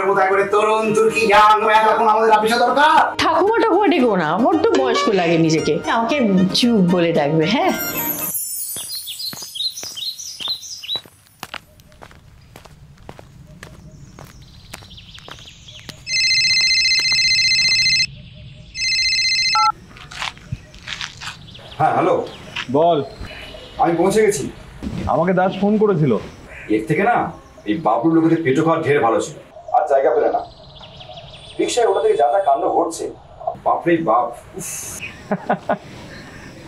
তোমাদের মতো একবারে তরুণ তুর্কি ইয়াং ম্যান এখন আমাদের অফিসে দরকার। ঠাকুমা ঠাকুমা ডেকো না, আমার তো বয়স্ক লাগে নিজেকে, আমাকে চুপ বলে ডাকবে। হ্যাঁ হ্যাঁ হ্যালো বল। আমি পৌঁছে গেছি। আমাকে দাস ফোন করেছিল। এর থেকে না এই বাবুর লোকেদের পেটো খাওয়া ঢের ভালো ছিল, আর জায়গা পেলে না রিক্সায়। ওটা থেকে যা যা কাণ্ড ঘটছে, বাপরে বাপ।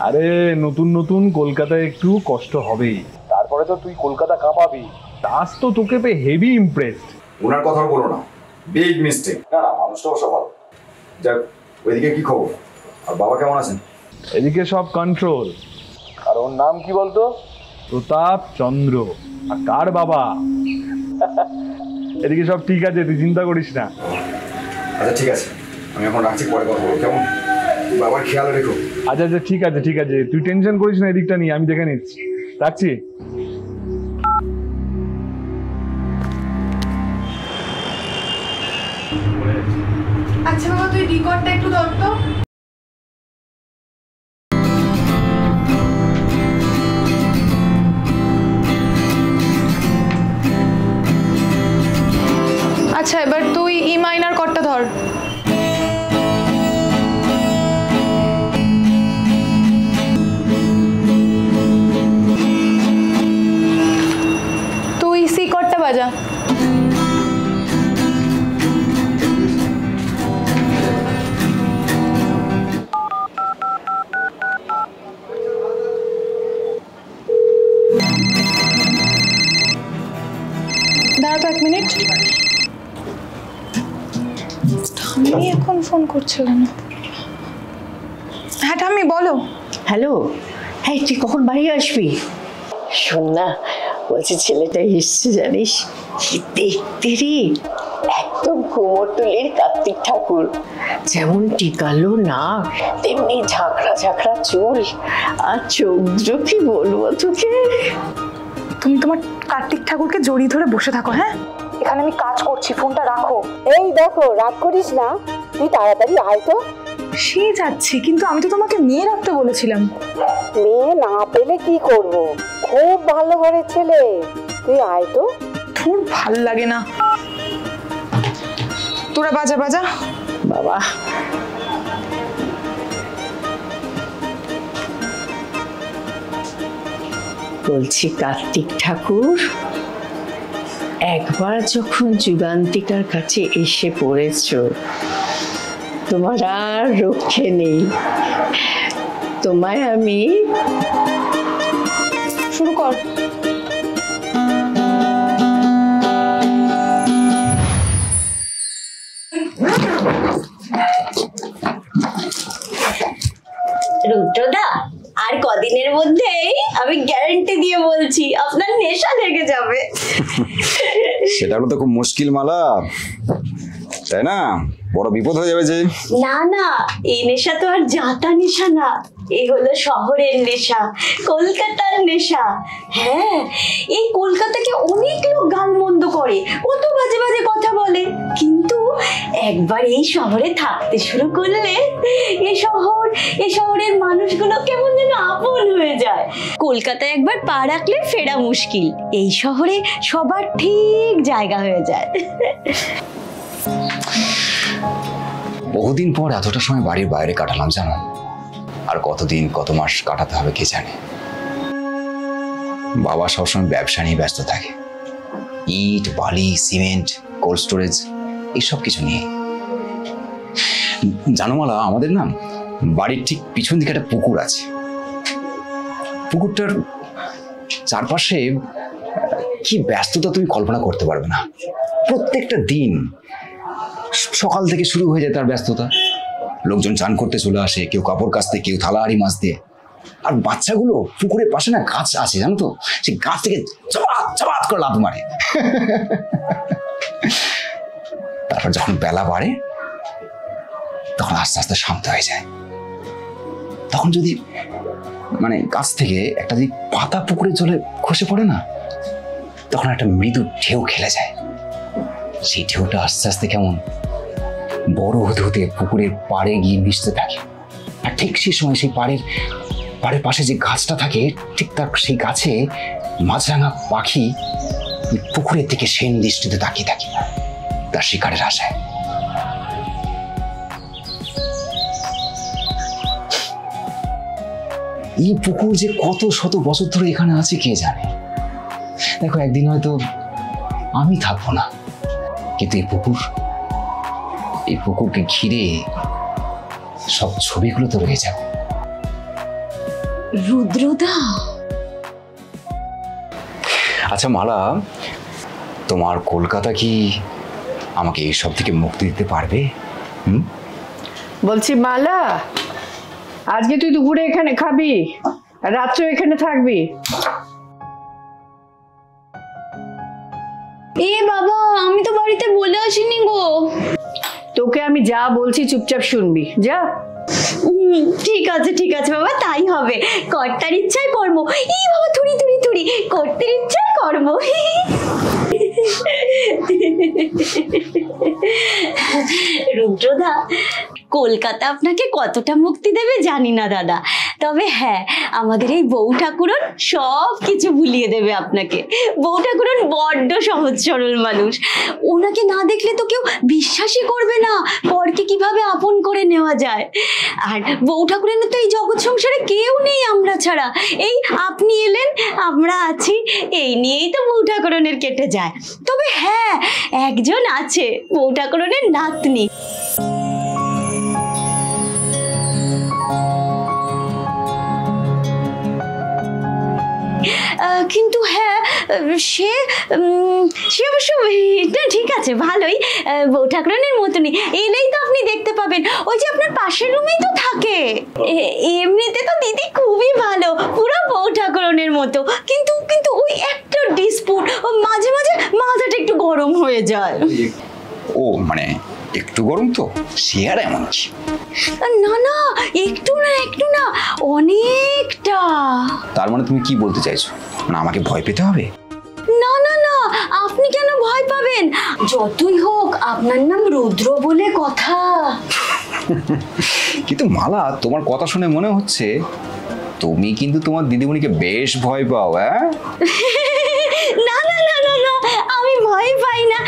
আরে নতুন নতুন কলকাতায় একটু কষ্ট হবেই, তারপরে তো তুই কলকাতা কাঁপাবি। দাস তো তোকে পেয়ে হেভি ইমপ্রেসড। ওনার কথা বলো না, বিগ মিস্টেক। না না, মানুষটা অবশ্য ভালো। যাক, ওইদিকে কি খবর? আর বাবা কেমন আছেন? এদিকে সব কন্ট্রোল। আর ওর নাম কি বলতো? প্রতাপ চন্দ্র। আর কার বাবা? এদিকে সব ঠিক আছে, তুই চিন্তা করিস না। আচ্ছা ঠিক আছে, আমি এখন রাখছি, পরে কথা বলবো কেমন? বাবার খেয়াল রেখো। আচ্ছা আচ্ছা ঠিক আছে ঠিক আছে, তুই টেনশন করিস না, এদিকটা নিয়ে আমি দেখে নিচ্ছি। রাখছি। আচ্ছা বাবা, তুই রেকর্ডটা একটু ধর তো। আচ্ছা এবার তুই ই মাইনার কর্ডটা ধর। তুই সি কর্ডটা বাজা। দাঁড়া তো 1 মিনিট। ঠাম্মি এখন ফোন করছে কেন? হ্যাঁ ঠাম্মি বলো। হ্যালো, হ্যাঁ তুই কখন বাড়ি আসবি? শোন না, বলছি ছেলেটা এসছে জানিস, কি দেখতে রে, একদম কুমোরটুলির কার্তিক ঠাকুর। যেমন টিকালো না তেমনি ঝাঁকড়া ঝাঁকড়া চুল আর চৌদ্র, কি বলবো তোকে। তুমি তোমার কার্তিক ঠাকুরকে জড়িয়ে ধরে বসে থাকো। হ্যাঁ, এখানে আমি কাজ করছি, ফোনটা রাখো। এই দেখো, রাগ করিস না, তুই তাড়াতাড়ি আয় তো। সে যাচ্ছি, কিন্তু আমি তো তোমাকে মেয়ে রাখতে বলেছিলাম। মেয়ে না পেলে কি করব, খুব ভালো ঘরের ছেলে, তুই আয় তো। তোর ভাল লাগে না, তোরা বাজা বাজা। বাবা বলছি কার্তিক ঠাকুর, একবার যখন যুগান্তিকার কাছে এসে পড়েছ, তোমার আর রক্ষে নেই। তোমায় আমি শুরু কর। রুদ্রদা, আর কদিনের মধ্যেই আমি গ্যারান্টি দিয়ে বলছি আপনার নেশা লেগে যাবে। সেটা হলো তো খুব মুশকিল মালা, তাই না? বড় বিপদ হয়ে যাবে যে। না না, এই নেশা তো আর জাতা নেশা না, এই হলো শহরের নেশা, কলকাতার নেশা। হ্যাঁ, এই কলকাতাকে অনেক লোক গালমন্দ করে, কত বাজে বাজে কথা বলে, কিন্তু একবার এই শহরে থাকতে শুরু করলে এই শহরের মানুষগুলো কেমন যেন আপন হয়ে যায়। কলকাতায় একবার পা রাখলে ফেরা মুশকিল, এই শহরে সবার ঠিক জায়গা হয়ে যায়। বহুদিন পর এতটা সময় বাড়ির বাইরে কাটালাম জানো, আর কতদিন কত মাস কাটাতে হবে কে জানে। বাবা সবসময় ব্যবসা নিয়ে ব্যস্ত থাকে, ইট বালি সিমেন্ট কোল্ড স্টোরেজ এইসব কিছু নিয়ে। জানো মালা, আমাদের না বাড়ির ঠিক পিছন দিকে একটা পুকুর আছে। পুকুরটার চারপাশে কি ব্যস্ততা তুমি কল্পনা করতে পারবে না। প্রত্যেকটা দিন সকাল থেকে শুরু হয়ে যায় তার ব্যস্ততা। লোকজন চান করতে চলে আসে, কেউ কাপড় কাচতে, কেউ থালা হাঁড়ি মাজতে। আর বাচ্চাগুলো পুকুরের পাশে না গাছ আছে জানো তো, সেই গাছ থেকে চপাত চপাত করে লাফ মারে। তারপর যখন বেলা বাড়ে তখন আস্তে আস্তে শান্ত হয়ে যায়। তখন যদি মানে গাছ থেকে একটা যদি পাতা পুকুরের জলে খসে পড়ে না, তখন একটা মৃদু ঢেউ খেলে যায়। সেই ঢেউটা আস্তে আস্তে কেমন বড় হতে হতে পুকুরের পাড়ে গিয়ে মিশতে থাকে। আর ঠিক সেই সময় সেই পাড়ের পাশে যে গাছটা থাকে, ঠিক তার সেই গাছে মাছরাঙা পাখি পুকুরের দিকে সেন দৃষ্টিতে তাকিয়ে থাকে তার শিকারের আশায়। এই পুকুর যে কত শত বছর ধরে এখানে আছে কে জানে। দেখো, একদিন হয়তো আমি থাকবো না, কিন্তু এই পুকুরকে ঘিরে সব ছবিগুলো তো রয়ে যাবে। রুদ্রদা, আচ্ছা মালা, তোমার কলকাতা কি আমাকে এইসব থেকে মুক্তি দিতে পারবে? বলছি মালা, আজকে তুই দুপুরে এখানে খাবি, রাত্রে এখানে থাকবি। এ বাবা, আমি তো বাড়িতে বলে আসিনি গো। তোকে আমি যা বলছি চুপচাপ শুনবি, যা। ঠিক আছে বাবা, তাই হবে। কর্তার ইচ্ছায় কর্ম। এই বাবা, থুড়ি থুড়ি থুড়ি, কর্তার ইচ্ছায় কর্ম। রুদ্রদা, কলকাতা আপনাকে কতটা মুক্তি দেবে জানি না দাদা, তবে হ্যাঁ, আমাদের এই বউ ঠাকুরন সব কিছু ভুলিয়ে দেবে আপনাকে। বউ ঠাকুরন বড্ড সহজ সরল মানুষ, ওনাকে না দেখলে তো কেউ বিশ্বাসই করবে না পরকে কিভাবে আপন করে নেওয়া যায়। আর বউ ঠাকুরের তো এই জগৎ সংসারে কেউ নেই আমরা ছাড়া। এই আপনি এলেন, আমরা আছি, এই নিয়েই তো বউ ঠাকুরনের কেটে যায়। তবে হ্যাঁ, একজন আছে, বউ ঠাকুরনের নাতনি। কিন্তু হ্যাঁ, সে অবশ্য ঠিক আছে, ভালোই, বউ ঠাকুরানের মতনই। এলেই তো আপনি দেখতে পাবেন, ওই যে আপনার পাশের রুমেই তো থাকে। এমনিতে তো দিদি খুবই ভালো, পুরো বউ ঠাকুরানের মতো, কিন্তু ওই একটা ডিসপুট, মাঝে মাঝে মাথাটা একটু গরম হয়ে যায়। ও মানে একটু গরম তো, সে আর এমন কি? না, একটু না, অনেকটা। তার মানে তুমি কি বলতে চাইছো? না আমাকে ভয় পেতে হবে? না, আপনি কেন ভয় পাবেন? যতই হোক আপনার নাম রুদ্র বলে কথা। কিন্তু মালা, তোমার কথা শুনে মনে হচ্ছে তুমি কিন্তু তোমার দিদিমণিকে বেশ ভয় পাও। হ্যাঁ, না, আমি ভয় পাই না।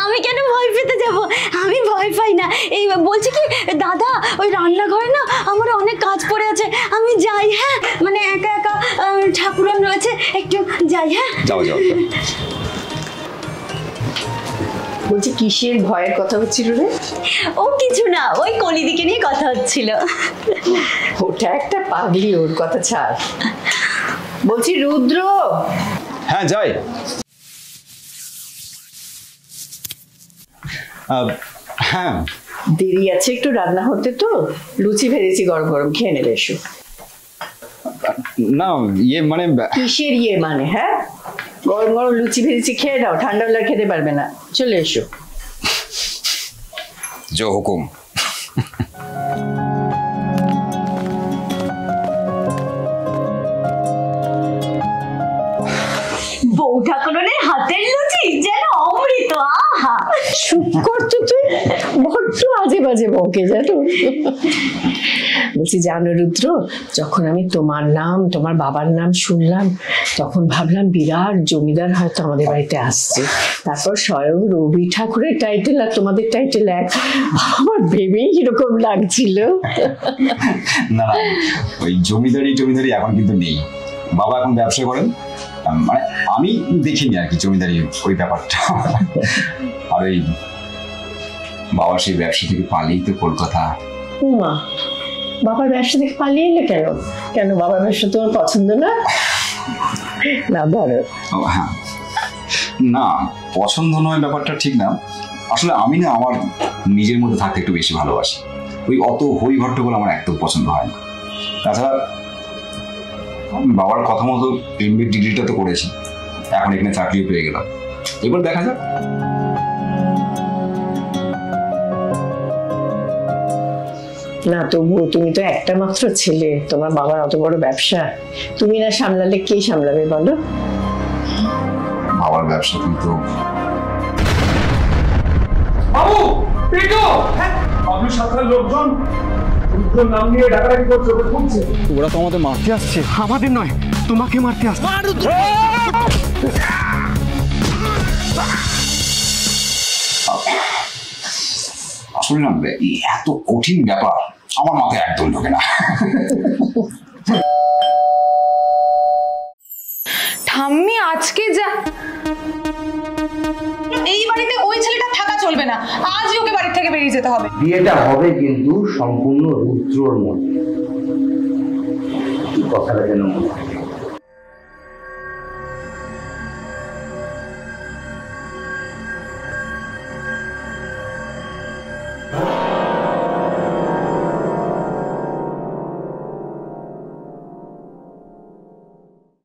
আমি কেন ভয় পেতে যাব? আমি ভয় পাই না। এই বলছি কি দাদা, ওই রান্নাঘরে না আমার অনেক কাজ পড়ে আছে, আমি যাই। হ্যাঁ, মানে একা ঠাকুরন রয়েছে, একটু যাই। হ্যাঁ, যাও। বলছি কিসের ভয়ের কথা হচ্ছিল রে? ও কিছু না, ওই কলিদিকে নিয়ে কথা হচ্ছিল। ওটা একটা পাগলি, ওর কথা ছাড়। বলছি রুদ্র। হ্যাঁ যাই। হ্যাঁ, দেরি আছে একটু রান্না হতে, তো লুচি ভেজেছি গরম গরম, খেয়ে নেবে এসো। না ইয়ে মানে কিসের ইয়ে মানে? হ্যাঁ, গরম গরম লুচি ভেজেছি, খেয়ে নাও, ঠান্ডা হলে খেতে পারবে না, চলে এসো। জো হুকুম। বউ ঠাকুরনের হাতের লুচি যেন অমৃত। আহা, চুপ করতো তুই, বড্ড আজে বাজে বকে, জানো। বলছি জানো রুদ্র, যখন আমি তোমার নাম, তোমার বাবার নাম শুনলাম, তখন ভাবলাম বিরাট জমিদার হয়তো আমাদের বাড়িতে আসছে। তারপর স্বয়ং রবি ঠাকুরের টাইটেল আর তোমাদের টাইটেল এক, আমার ভেবেই কিরকম লাগছিল। না, ওই জমিদারি এখন কিন্তু নেই। বাবা এখন ব্যবসা করেন, মানে আমি দেখিনি আর কি জমিদারি ওই ব্যাপারটা। আর ওই বাবা সেই ব্যবসা থেকে পালিয়েই তো কলকাতা। মা, বাবার ব্যবসা থেকে পালিয়ে এলে কেন? বাবার ব্যবসা তোমার পছন্দ না? না ধরো। হ্যাঁ, না পছন্দ নয় ব্যাপারটা ঠিক না। আসলে আমি না আমার নিজের মধ্যে থাকতে একটু বেশি ভালোবাসি। ওই অত হই হট্টগোল আমার একদম পছন্দ হয় না। তাছাড়া বাবার কথা মতো এমবিএ ডিগ্রিটা তো করেছি, এখন এখানে চাকরিও পেয়ে গেলাম, এবার দেখা যাক। না তবুও তুমি তো একটা মাত্র ছেলে, তোমার বাবার অত বড় ব্যবসা, তুমি না সামলালে কে সামলাবে বলো? বাবার ব্যবসা কিন্তু বাবু পিটো আপনি সাথে লোকজন নাম নিয়ে ডাকাডাকি করছে, ওকে খুঁজছে। ওরা তো আমাদের মারতে আসছে। আমাদের নয়, তোমাকে মারতে আসছে। আসলে না এই এত কঠিন ব্যাপার আমার মাথায় একদম ঢোকে না। ঠাম্মি আজকে যা এই বাড়িতে ওই ছেলেটা থাকা চলবে না, আজই ওকে বাড়ি থেকে বেরিয়ে যেতে হবে। বিয়েটা হবে কিন্তু সম্পূর্ণ রুদ্রর মধ্যে, কথাটা যেন